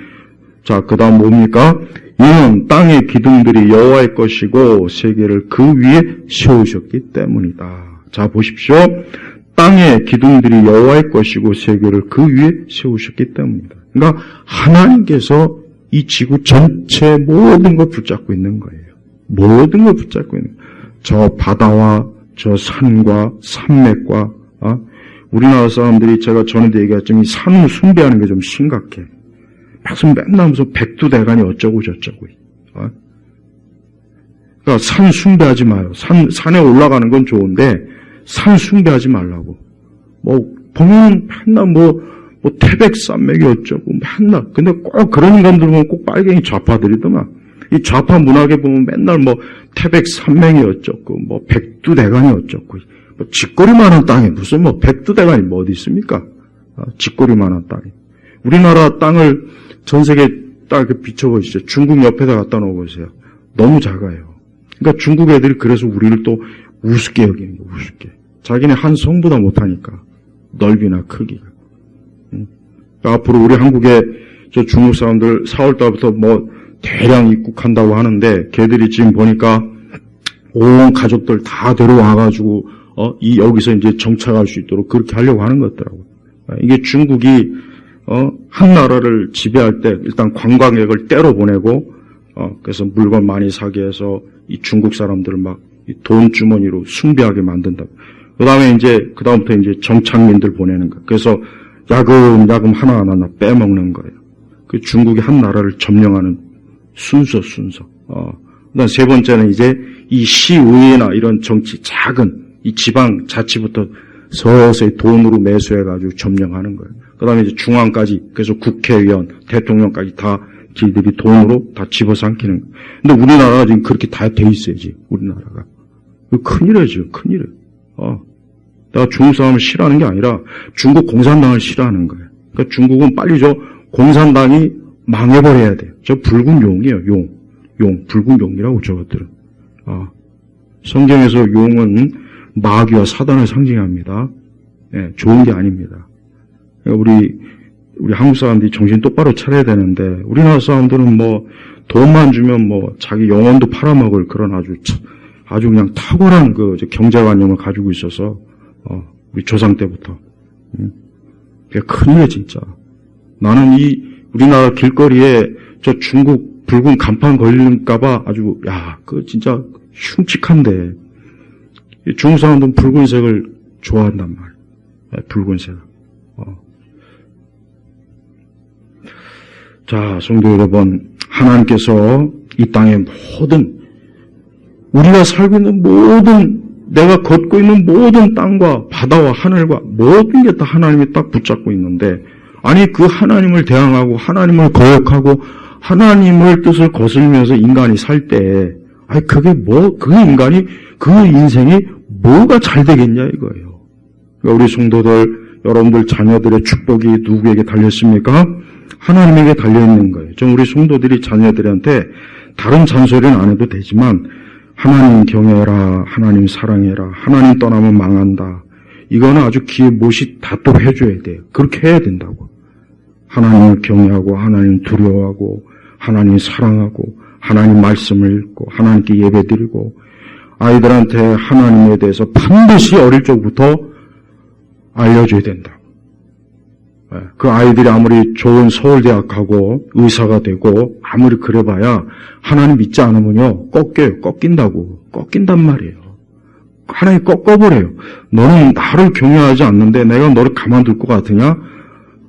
자, 그 다음 뭡니까? 이는 땅의 기둥들이 여호와의 것이고 세계를 그 위에 세우셨기 때문이다. 자, 보십시오. 땅의 기둥들이 여호와의 것이고 세계를 그 위에 세우셨기 때문이다. 그러니까 하나님께서 이 지구 전체 모든 걸 붙잡고 있는 거예요. 모든 걸 붙잡고 있는 거예요. 저 바다와 저 산과 산맥과 우리나라 사람들이 제가 전에도 얘기했지만 이 산을 숭배하는 게 좀 심각해. 무슨 맨날 무슨 백두대간이 어쩌고 저쩌고. 그러니까 산 숭배하지 마요. 산에 올라가는 건 좋은데 산 숭배하지 말라고. 보면 맨날 태백산맥이 어쩌고, 맨날. 근데 꼭 그런 인간들 보면 꼭 빨갱이 좌파들이더만. 이 좌파 문학에 보면 맨날 태백산맥이 어쩌고, 백두대간이 어쩌고. 짓거리만한 땅에 무슨 백두대간이 어디 있습니까? 짓거리만한 땅에. 우리나라 땅을 전 세계 딱 비춰보시죠. 중국 옆에다 갖다 놓으세요. 너무 작아요. 그러니까 중국 애들이 그래서 우리를 또 우습게 여기는 거, 우습게. 자기네 한 성보다 못하니까. 넓이나 크기가. 그러니까 앞으로 우리 한국에 저 중국 사람들 4월 달부터 대량 입국한다고 하는데 걔들이 지금 보니까 온 가족들 다 데려와가지고 여기서 이제 정착할 수 있도록 그렇게 하려고 하는 것 같더라고요. 이게 중국이 한 나라를 지배할 때 일단 관광객을 때려 보내고 그래서 물건 많이 사게 해서 이 중국 사람들을 막 돈 주머니로 숭배하게 만든다. 그다음부터 이제 정착민들 보내는 거예요. 그래서 야금 하나하나 빼먹는 거예요. 그 중국이 한 나라를 점령하는 순서. 그다음 세 번째는 이제 이 시의회나 이런 정치 작은 이 지방 자치부터 서서히 돈으로 매수해가지고 점령하는 거예요. 그다음에 이제 중앙까지 그래서 국회의원, 대통령까지 다 지들이 돈으로 다 집어삼키는 거예요. 근데 우리나라가 지금 그렇게 다 돼 있어야지. 우리나라가 큰일이죠, 큰일. 내가 중국 사람을 싫어하는 게 아니라 중국 공산당을 싫어하는 거예요. 그러니까 중국은 빨리 공산당이 망해버려야 돼요. 저 붉은 용이에요, 용. 붉은 용이라고 저것들은. 성경에서 용은 마귀와 사단을 상징합니다. 예, 좋은 게 아닙니다. 우리 한국 사람들이 정신 똑바로 차려야 되는데, 우리나라 사람들은 돈만 주면 자기 영혼도 팔아먹을 그런 아주 그냥 탁월한 경제관념을 가지고 있어서, 우리 조상 때부터. 그게 큰일이야, 진짜. 나는 우리나라 길거리에 저 중국 붉은 간판 걸릴까봐 아주, 그거 진짜 흉측한데, 중국 사람들은 붉은색을 좋아한단 말이에요. 붉은색. 자, 성도 여러분, 하나님께서 이 땅의 우리가 살고 있는 내가 걷고 있는 모든 땅과 바다와 하늘과 모든 게 다 하나님이 딱 붙잡고 있는데, 아니, 그 하나님을 대항하고 하나님을 거역하고 하나님을 뜻을 거슬면서 인간이 살 때, 그게 그 인생이 뭐가 잘 되겠냐 이거예요. 그러니까 우리 성도들, 여러분들 자녀들의 축복이 누구에게 달렸습니까? 하나님에게 달려있는 거예요. 우리 성도들이 자녀들한테 다른 잔소리는 안 해도 되지만 하나님 경외해라, 하나님 사랑해라, 하나님 떠나면 망한다. 이거는 아주 귀에 못이 닿도록 해줘야 돼요. 그렇게 해야 된다고. 하나님을 경외하고 하나님 두려워하고 하나님 사랑하고 하나님 말씀을 읽고 하나님께 예배드리고 아이들한테 하나님에 대해서 반드시 어릴 적부터 알려줘야 된다. 그 아이들이 아무리 좋은 서울대학 가고 의사가 되고 아무리 그래봐야 하나님 믿지 않으면요 꺾인단 말이에요. 하나님 꺾어버려요. 너는 나를 경외하지 않는데 내가 너를 가만둘 것 같으냐?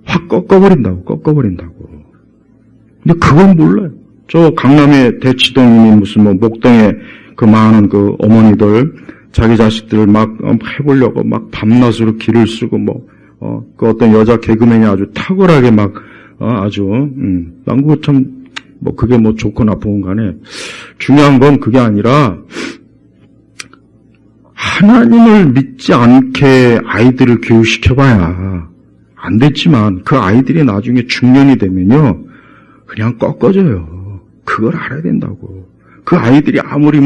확 꺾어버린다고. 근데 그건 몰라요. 저 강남의 대치동이니 무슨 목동에 그 많은 그 어머니들 자기 자식들을 막 해보려고 막 밤낮으로 길을 쓰고 그 어떤 여자 개그맨이 아주 탁월하게 난 그거 참 그게 좋고 나쁜 간에 중요한 건 그게 아니라 하나님을 믿지 않게 아이들을 교육시켜봐야 안 됐지만 그 아이들이 나중에 중년이 되면요 그냥 꺾어져요. 그걸 알아야 된다고. 그 아이들이 아무리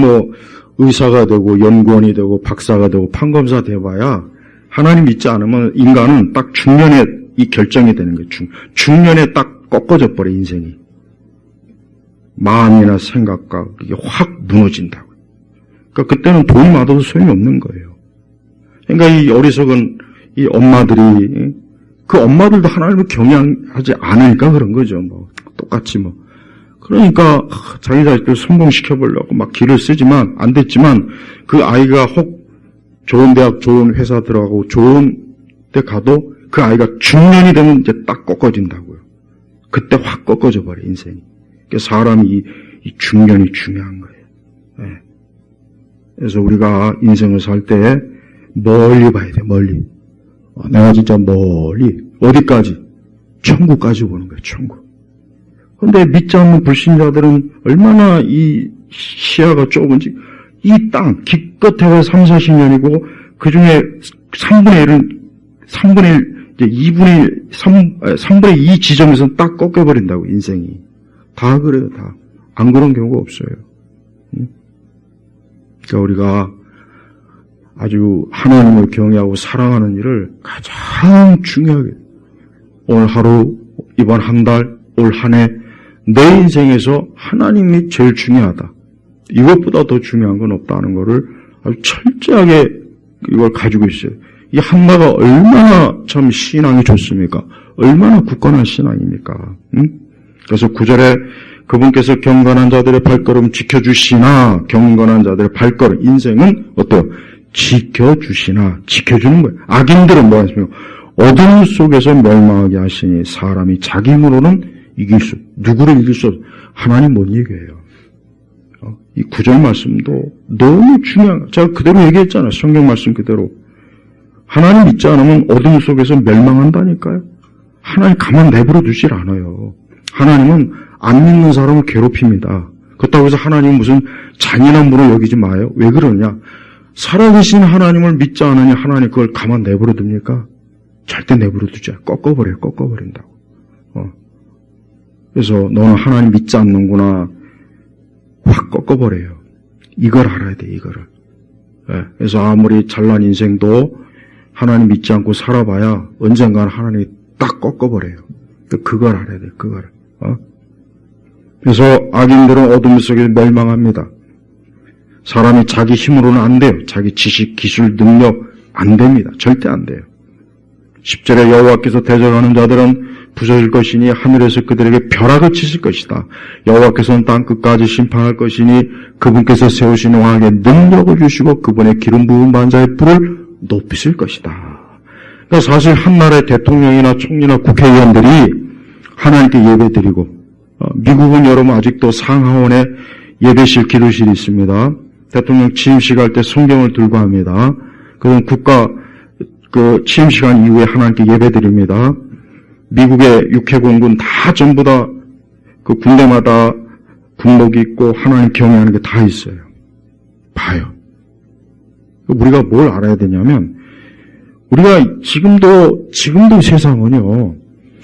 의사가 되고 연구원이 되고 박사가 되고 판검사 돼봐야 하나님 믿지 않으면 인간은 딱 중년에 이 결정이 되는 거예요. 중년에 딱 꺾어져 버려 인생이. 마음이나 생각과 이게 확 무너진다고. 그러니까 그때는 돈이 많아도 소용이 없는 거예요. 그러니까 이 어리석은 이 엄마들이 그 엄마들도 하나님을 경외하지 않으니까 그런 거죠. 똑같이 그러니까 자기 자식들 성공시켜보려고 막 길을 쓰지만 안 됐지만 그 아이가 혹 좋은 대학, 좋은 회사 들어가고 좋은 데 가도 그 아이가 중년이 되면 이제 딱 꺾어진다고요. 그때 확 꺾어져 버려 인생이. 그러니까 사람이 이 중년이 중요한 거예요. 네. 그래서 우리가 인생을 살 때 멀리 봐야 돼, 멀리. 내가 진짜 멀리 어디까지? 천국까지 보는 거예요, 천국. 근데 믿지 않는 불신자들은 얼마나 이 시야가 좁은지 이 땅 기껏해야 3, 40년이고 그 중에 3분의 2 지점에서는 딱 꺾여버린다고 인생이. 다 그래요, 다. 안 그런 경우가 없어요. 그러니까 우리가 아주 하나님을 경외하고 사랑하는 일을 가장 중요하게 오늘 하루, 이번 한 달, 올 한 해 내 인생에서 하나님이 제일 중요하다. 이것보다 더 중요한 건 없다는 것을 아주 철저하게 이걸 가지고 있어요. 이 한나가 얼마나 참 신앙이 좋습니까? 얼마나 굳건한 신앙입니까? 응? 그래서 9절에 그분께서 경건한 자들의 발걸음 지켜주시나, 경건한 자들의 발걸음, 인생은 어때요? 지켜주시나, 지켜주는 거예요. 악인들은 뭐 하십니까? 어둠 속에서 멸망하게 하시니 사람이 자기 힘으로는 누구를 이길 수 없어. 하나님 못 이겨요. 이 9절 말씀도 너무 중요한, 제가 그대로 얘기했잖아요. 성경 말씀 그대로. 하나님 믿지 않으면 어둠 속에서 멸망한다니까요. 하나님 가만 내버려 두질 않아요. 하나님은 안 믿는 사람을 괴롭힙니다. 그렇다고 해서 하나님 무슨 잔인한 분을 여기지 마요. 왜 그러냐? 살아계신 하나님을 믿지 않으니 하나님 그걸 가만 내버려 둡니까? 절대 내버려 두지 않아요. 꺾어버린다고. 그래서 너는 하나님 믿지 않는구나. 확 꺾어버려요. 이걸 알아야 돼, 이거를. 네. 그래서 아무리 잘난 인생도 하나님 믿지 않고 살아봐야 언젠가는 하나님이 딱 꺾어버려요. 그걸 알아야 돼, 그걸. 그래서 악인들은 어둠 속에 멸망합니다. 사람이 자기 힘으로는 안 돼요. 자기 지식, 기술, 능력 안 됩니다. 절대 안 돼요. 10절에 여호와께서 대적하는 자들은 부서질 것이니 하늘에서 그들에게 벼락을 치실 것이다. 여호와께서는 땅 끝까지 심판할 것이니 그분께서 세우신 왕에게 능력을 주시고 그분의 기름 부은 반자의 뿔을 높이실 것이다. 그러니까 사실 한 나라의 대통령이나 총리나 국회의원들이 하나님께 예배드리고, 미국은 여러분 아직도 상하원에 예배실 기도실이 있습니다. 대통령 취임식 할 때 성경을 들고 합니다. 그건 국가 취임시간 이후에 하나님께 예배드립니다. 미국의 육해공군 다 전부 다 그 군대마다 군복이 있고 하나님 경외하는 게 다 있어요. 봐요. 우리가 뭘 알아야 되냐면, 우리가 지금도 세상은요,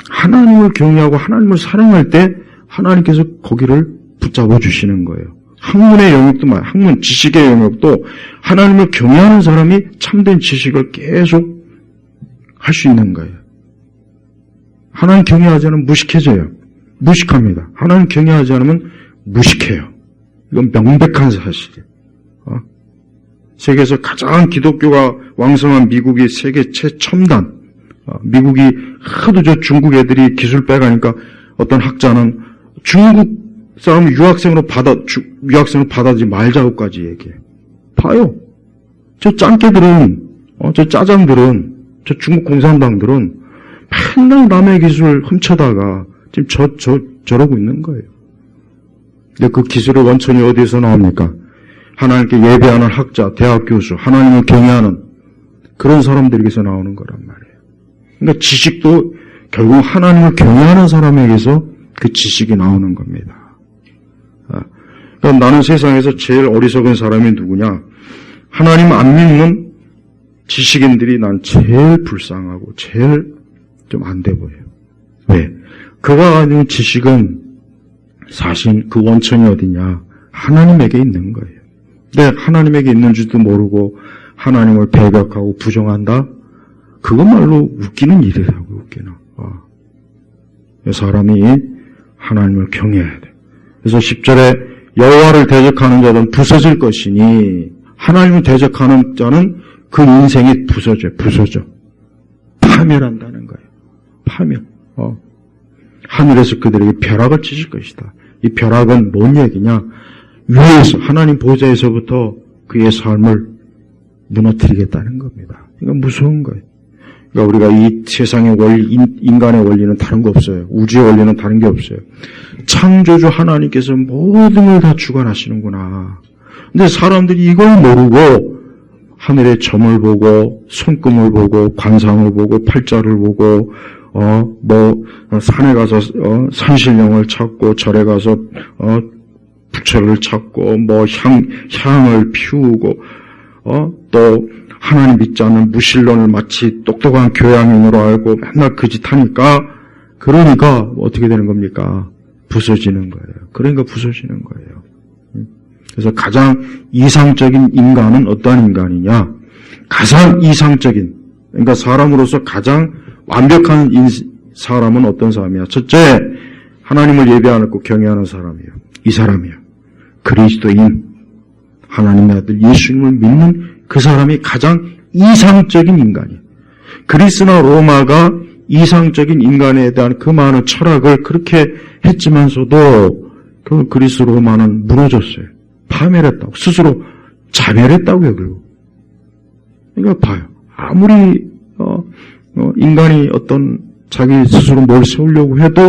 하나님을 경외하고 하나님을 사랑할 때 하나님께서 거기를 붙잡아 주시는 거예요. 학문의 영역도 학문 지식의 영역도 하나님을 경외하는 사람이 참된 지식을 계속 할 수 있는 거예요. 하나님 경외하지 않으면 무식해져요. 무식합니다. 하나님 경외하지 않으면 무식해요. 이건 명백한 사실이에요. 세계에서 가장 기독교가 왕성한 미국이 세계 최첨단, 미국이 하도 중국 애들이 기술 빼가니까 어떤 학자는 중국 사람을 유학생으로 받아들이지 말자고까지 얘기해요. 봐요. 저 짱깨들은, 저 짜장들은, 저 중국 공산당들은 맨날 남의 기술 훔쳐다가 지금 저러고 있는 거예요. 근데 그 기술의 원천이 어디에서 나옵니까? 하나님께 예배하는 학자, 대학 교수, 하나님을 경외하는 그런 사람들에게서 나오는 거란 말이에요. 그러니까 지식도 결국 하나님을 경외하는 사람에게서 그 지식이 나오는 겁니다. 그러니까 나는 세상에서 제일 어리석은 사람이 누구냐? 하나님 안 믿는 지식인들이 난 제일 불쌍하고 제일 좀 안 돼 보여요. 왜? 그가 가진 지식은 사실 그 원천이 어디냐? 하나님에게 있는 거예요. 근데 하나님에게 있는 줄도 모르고 하나님을 배격하고 부정한다? 그것말로 웃기는 일이라고, 웃기는. 사람이 하나님을 경외해야 돼. 그래서 10절에 여호와를 대적하는 자는 부서질 것이니, 하나님을 대적하는 자는 그 인생이 부서져. 파멸한다는 거예요. 파멸. 하늘에서 그들에게 벼락을 치실 것이다. 이 벼락은 뭔 얘기냐? 위에서, 하나님 보좌에서부터 그의 삶을 무너뜨리겠다는 겁니다. 이건 무서운 거예요. 그러니까 우리가 이 세상의 원리, 인간의 원리는 다른 거 없어요. 우주의 원리는 다른 게 없어요. 창조주 하나님께서 모든 걸 다 주관하시는구나. 근데 사람들이 이걸 모르고 하늘의 점을 보고 손금을 보고 관상을 보고 팔자를 보고 산에 가서 산신령을 찾고 절에 가서 부처를 찾고 향을 피우고 또 하나님 믿지 않는 무신론을 마치 똑똑한 교양인으로 알고 맨날 그 짓 하니까, 그러니까 어떻게 되는 겁니까? 부서지는 거예요. 그러니까 부서지는 거예요. 그래서 가장 이상적인 인간은 어떠한 인간이냐? 가장 이상적인, 그러니까 사람으로서 가장 완벽한 사람은 어떤 사람이야? 첫째, 하나님을 예배하고 경외하는 사람이에요. 이 사람이에요. 그리스도인, 하나님의 아들 예수님을 믿는 그 사람이 가장 이상적인 인간이. 그리스나 로마가 이상적인 인간에 대한 그 많은 철학을 그렇게 했지만서도 그 그리스 로마는 무너졌어요. 파멸했다고. 스스로 자멸했다고요. 그리고 그러니까 봐요. 아무리 인간이 어떤 자기 스스로 뭘 세우려고 해도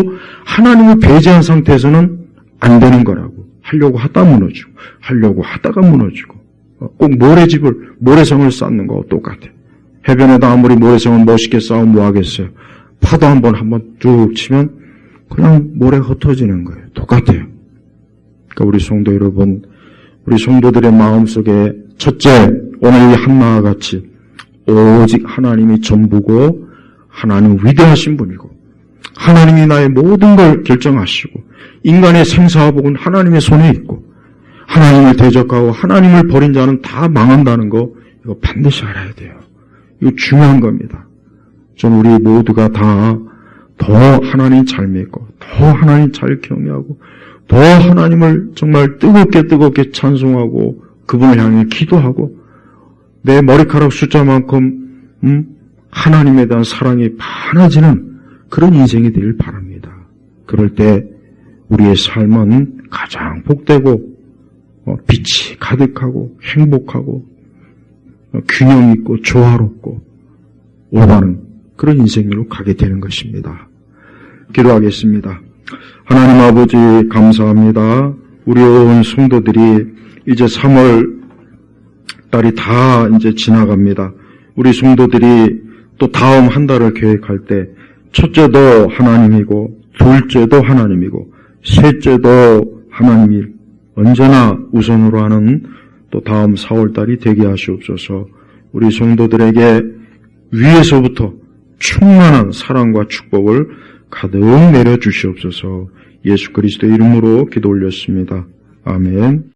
하나님을 배제한 상태에서는 안 되는 거라고. 하려고 하다 무너지고 하려고 하다가 무너지고 꼭 모래성을 쌓는 거와 똑같아요. 해변에다 아무리 모래성을 멋있게 쌓으면 뭐 하겠어요. 파도 한번 쭉 치면 그냥 모래가 흩어지는 거예요. 똑같아요. 그러니까 우리 성도 여러분, 우리 성도들의 마음속에 첫째, 오늘 이 한나와 같이 오직 하나님이 전부고 하나님은 위대하신 분이고 하나님이 나의 모든 걸 결정하시고 인간의 생사화복은 하나님의 손에 있고 하나님을 대적하고 하나님을 버린 자는 다 망한다는 거 이거 반드시 알아야 돼요. 이거 중요한 겁니다. 전 우리 모두가 다 더 하나님 잘 믿고 더 하나님 잘 경외하고 더 하나님을 정말 뜨겁게 찬송하고 그분을 향해 기도하고 내 머리카락 숫자만큼 하나님에 대한 사랑이 많아지는 그런 인생이 되길 바랍니다. 그럴 때 우리의 삶은 가장 복되고 빛이 가득하고 행복하고 균형 있고 조화롭고 올바른 그런 인생으로 가게 되는 것입니다. 기도하겠습니다. 하나님 아버지 감사합니다. 우리 온 성도들이 이제 3월 달이 다 이제 지나갑니다. 우리 성도들이 또 다음 한 달을 계획할 때 첫째도 하나님이고 둘째도 하나님이고 셋째도 하나님이 언제나 우선으로 하는 또 다음 4월 달이 되게 하시옵소서. 우리 성도들에게 위에서부터 충만한 사랑과 축복을 가득 내려주시옵소서. 예수 그리스도의 이름으로 기도 올렸습니다. 아멘.